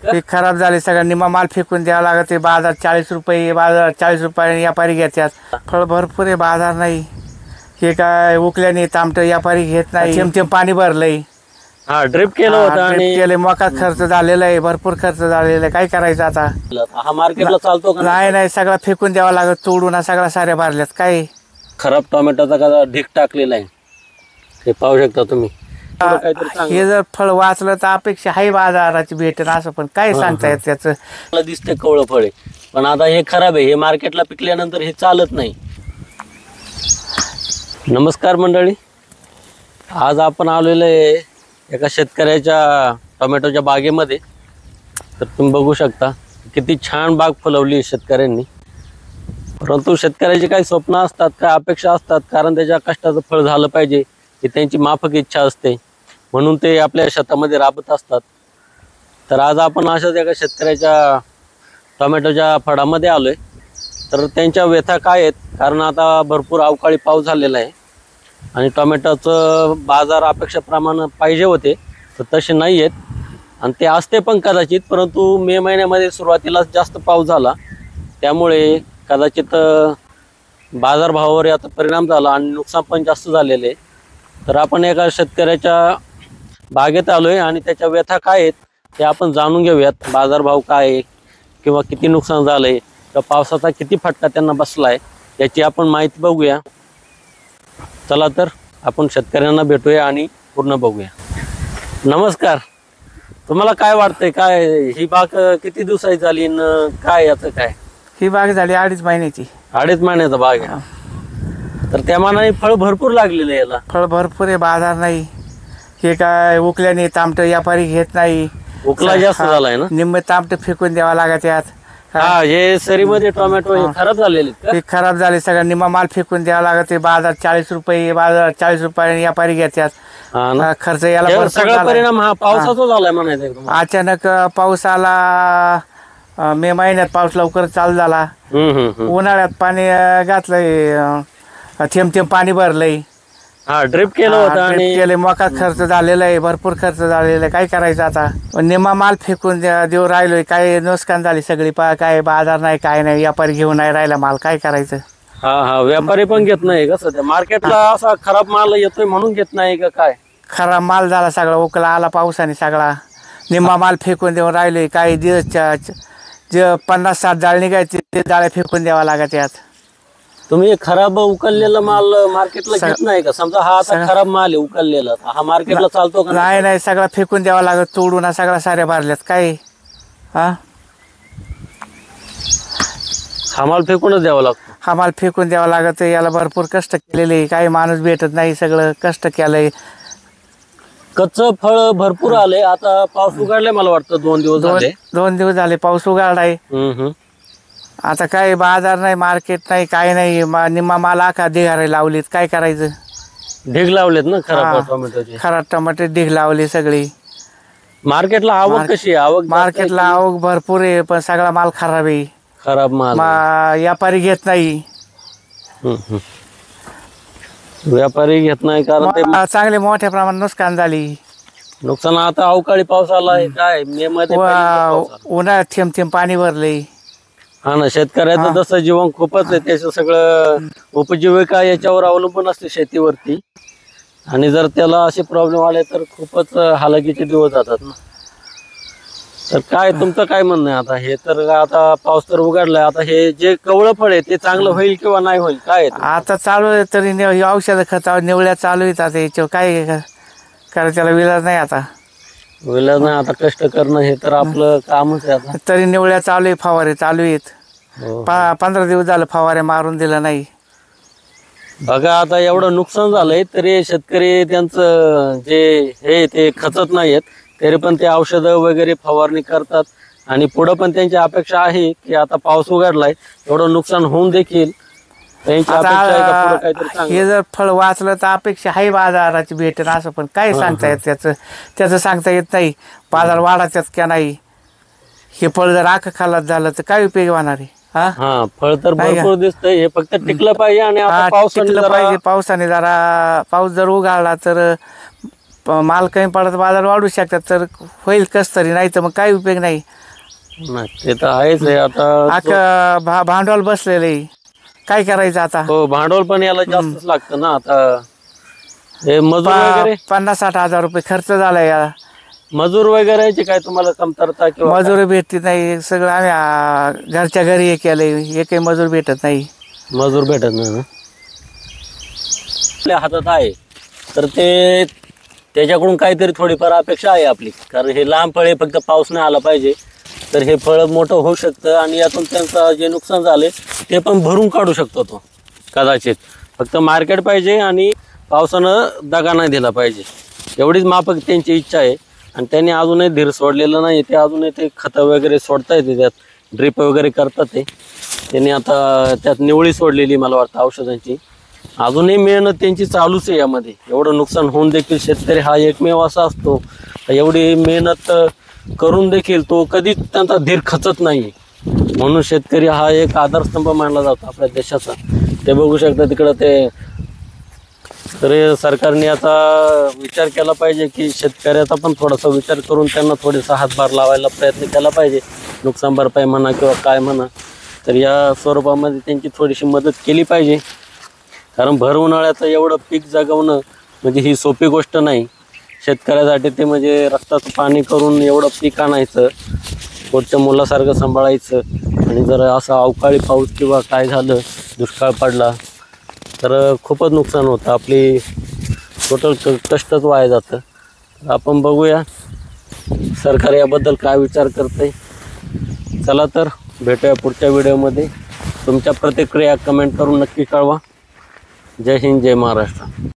का? पीक खराब झाले, सगळं निम्मा माल फेकून द्यावा लागत आहे. बाजार 40 रुपये, बाजार 40 रुपयाने व्यापारी घेतात. फळ भरपूर आहे, बाजार नाही. हे काय उकल्याने तामट व्यापारी घेत नाही. थेंब पाणी भरलंय. हा ड्रिप केलं होतं आणि केले, मोका खर्च झालेला आहे, भरपूर खर्च झालेला आहे. काय करायचं आता? हा मार्केटला चालतो का? नाही, सगळं फेकून द्यावा लागत. तोडून सगळ्या साऱ्या भरल्यात. काय खराब टोमॅटोचा का ढीक टाकलेला आहे, हे पाहू शकता तुम्ही. पुढं काहीतरी सांगा. हे जर फळ वाचलं तर अपेक्षा आहे बाजाराची भेटेल असं, पण काय सांगता येत त्याचं. मला दिसते कवळं फळ आहे, पण आता हे खराब आहे. हे मार्केटला पिकल्यानंतर हे चालत नाही. नमस्कार मंडळी, आज आपण आलेलो आहे एका शेतकऱ्याच्या टोमॅटोच्या बागेमध्ये. तर तुम्ही बघू शकता किती छान बाग फुलवली शेतकऱ्यांनी. परंतु शेतकऱ्याची काही स्वप्न असतात, काय अपेक्षा असतात, कारण त्याच्या कष्टाचं फळ झालं पाहिजे ही त्यांची माफक इच्छा असते, म्हणून ते आपल्या शेतामध्ये राबत असतात. तर आज आपण अशाच एका शेतकऱ्याच्या टोमॅटोच्या फळामध्ये आलोय. तर त्यांच्या व्यथा काय आहेत, कारण आता भरपूर अवकाळी पाऊस झालेला आहे आणि टोमॅटोचं बाजार अपेक्षेप्रमाणे पाहिजे होते तर तसे नाही आहेत, आणि ते असते पण कदाचित. परंतु मे महिन्यामध्ये सुरुवातीलाच जास्त पाऊस झाला, त्यामुळे कदाचित बाजारभावावर याचा परिणाम झाला आणि नुकसान पण जास्त झालेले. तर आपण एका शेतकऱ्याच्या बागेत आलो आहे आणि त्याच्या व्यथा काय आहेत ते आपण जाणून घेऊयात. बाजारभाव काय आहे किंवा किती नुकसान झालं आहे किंवा पावसाचा किती फटका त्यांना बसला आहे याची आपण माहिती बघूया. चला तर आपण शेतकऱ्यांना भेटूया आणि पूर्ण बघूया. नमस्कार, तुम्हाला काय वाटतंय, काय ही बाग किती दिवसाची झाली न काय याचं काय? ही बाग झाली 2.5 महिन्याची. 2.5 महिन्याचा बाग आहे. तर त्या मानाने फळ भरपूर लागलेलं आहे याला. फळ भरपूर आहे, बाजार नाही. हे काय उकल्याने तामट व्यापारी घेत नाही. उकला जास्त झालाय ना, निम्मे तामट फेकून द्यावा लागत यात. हा हे सरीमध्ये टोमॅटो हे खराब झालेले आहेत का? पीक खराब झाले, सगळं निम्मा माल फेकून द्यावा लागत आहे. बाजार 40 रुपये, बाजार 40 रुपयाने व्यापारी घेतात. हा ना, खर्च याला त्यावर भरपूर सगळा झालाय. परिणाम हा पावसाचा झालाय म्हणायचं एकदम. अचानक पाऊस आला. मे महिन्यात पाऊस लवकर चालू झाला. उन्हाळ्यात पाणी घातलंय, थेंब पाणी भरलंय. हा ड्रिप केलं होतं आणि केले, मोका खर्च झालेला आहे, भरपूर खर्च झालेला आहे. काय करायचं आता? निम्मा माल फेकून देऊ राहिलोय. काय नुकसान झाली सगळी. काय बाजार नाही, काय नाही, व्यापारी घेऊन नाही राहिला माल. काय करायचं? हा व्यापारी पण घेत नाही का सध्या मार्केटला? असा खराब माल येतोय म्हणून घेत नाही का काय? खराब माल झाला सगळा, उकला आला पावसाने सगळा. निम्मा माल फेकून देऊन राहिलोय. काही दिवस जे 50-60 जाळ निघायचे ते जाळे फेकून द्यावा लागत यात. तुम्ही खराब उकललेला माल मार्केटला घेत नाही का? समजा हा आता खराब माल आहे उकललेला, हा मार्केटला चालतो का? नाही, सगळं फेकून द्यावा लागत. तोडून सगळ्या साऱ्या भरल्यात. काय हा माल फेकूनच द्यावा लागतो. हा माल फेकून द्यावा लागत. याला भरपूर कष्ट केलेले, काही माणूस भेटत नाही. सगळं कष्ट केलंय. कच्चं फळ भरपूर आले. आता पाऊस उघडलाय मला वाटतं 2 दिवस झाले. 2 दिवस झाले पाऊस उघडलाय. आता काय बाजार नाही, मार्केट नाही, काय नाही. निम्मा माल आखा ढिगारे लावलीत. काय करायचं? ढीग लावलेत ना खराब टोमॅटोचे. खराब टमाटे ढीग लावली सगळी. मार्केटला आवक कशी आहे? आवक मार्केटला आवक भरपूर आहे, पण सगळा माल खराब आहे. खराब माल व्यापारी घेत नाही. व्यापारी घेत नाही कारण ते चांगले मोठ्या प्रमाणात नुकसान झाली. नुकसान. आता अवकाळी पाऊस आलाय, काय मे मध्ये उन्हाळ्यात थेंब पाणी भरले. हा ना, शेतकऱ्याचं जसं जीवन खूपच आहे, त्याचं सगळं उपजीविका याच्यावर अवलंबून असते, शेतीवरती. आणि जर त्याला असे प्रॉब्लेम आले तर खूपच हालाकीचे दिवस जातात ना. तर काय तुमचं काय म्हणणं आहे आता? हे तर आता पाऊस तर उघडलाय, आता हे जे कवळं फळ आहे ते चांगलं होईल किंवा नाही होईल काय? आता चालू आहे तरी औषध खतावर निवड्या चालू आहेत. आता याच्यावर काय करायचं, त्याला विलाज नाही. आता विलाज नाही, आता कष्ट करणं हे तर आपलं कामच आहे. आता तरी निवड्या चालू आहे, फवारे चालू आहेत. 15 दिवस झालं फवारे मारून दिलं नाही. बघा आता एवढं नुकसान झालंय तरी शेतकरी त्यांचं जे हे ते खचत नाहीयेत, तरी पण ते औषधं वगैरे फवारणी करतात. आणि पुढं पण त्यांची अपेक्षा आहे की आता पाऊस उघडलाय, एवढं नुकसान होऊन देखील त्यांची अपेक्षा आहे का पुढं काहीतरी चांगलं. हे जर फळ वाचलं तर अपेक्षा आहे बाजाराची भेटेल असं, पण काय सांगता येत त्याचं सांगता येत नाही. बाजार वाढायच्यात का नाही. हे फळ जर खालात झालं तर काय उपयोग होणार आहे? फळ तर भरपूर दिसतंय, हे फक्त टिकलं पाहिजे. आणि आता पाऊस जर उघडला तर माल कमी पडत बाजार वाढू शकतात तर होईल कस तरी, नाही तर मग काही उपयोग नाही. नाही ते तर आहेच आहे. आता भांडवल बसलेलं आहे, काय करायचं आता. हो, भांडवल पण याला जास्तच लागतं ना. आता हे मजूर वगैरे 50-60 हजार रुपये खर्च झाला याला. मजूर वगैरेची काय तुम्हाला कमतरता किंवा मजूर भेटत नाही, सगळं आम्ही घरच्या घरी हे केलंय, एकही मजूर भेटत नाही. मजूर भेटत नाही ना. आपल्या हातात आहे तर ते त्याच्याकडून काहीतरी थोडीफार अपेक्षा आहे आपली, कारण हे लांब फळ आहे, फक्त पाऊस नाही आला पाहिजे तर हे फळ मोठं होऊ शकतं आणि यातून त्यांचं जे नुकसान झाले ते पण भरून काढू शकतो तो कदाचित. फक्त मार्केट पाहिजे आणि पावसानं दगा नाही दिला पाहिजे, एवढीच माफक त्यांची इच्छा आहे. आणि त्यांनी अजूनही धीर सोडलेलं नाही, ते अजूनही ते खतं वगैरे सोडता येते, त्यात ड्रिप वगैरे करतात ते. त्यांनी आता त्यात निवळी सोडलेली मला वाटतं औषधांची. अजूनही मेहनत त्यांची चालूच आहे यामध्ये. एवढं नुकसान होऊन देखील शेतकरी हा एकमेव असा असतो, एवढी मेहनत करून देखील तो कधीच त्यांचा धीर खचत नाही. म्हणून शेतकरी हा एक आधारस्तंभ मानला जातो आपल्या देशाचा. ते बघू शकता तिकडं ते. तर सरकारने आता विचार केला पाहिजे की शेतकऱ्याचा पण थोडासा विचार करून त्यांना थोडासा हातभार लावायला प्रयत्न केला पाहिजे. नुकसान भरपाई म्हणा किंवा काय म्हणा, तर या स्वरूपामध्ये त्यांची थोडीशी मदत केली पाहिजे. कारण भर उन्हाळ्याचं एवढं पीक जगवणं म्हणजे ही सोपी गोष्ट नाही शेतकऱ्यासाठी. ते म्हणजे रक्ताचं पाणी करून एवढं पीक आणायचं, पोटच्या मुलासारखं सांभाळायचं, आणि जर असा अवकाळी पाऊस किंवा काय झालं, दुष्काळ पडला तर खूपच नुकसान होतं. आपली टोटल कष्टच वाया जातं. आपण बघूया सरकार याबद्दल काय विचार करतंय. चला तर भेटूया पुढच्या व्हिडिओमध्ये. तुमच्या प्रतिक्रिया कमेंट करून नक्की कळवा. जय हिंद, जय महाराष्ट्र.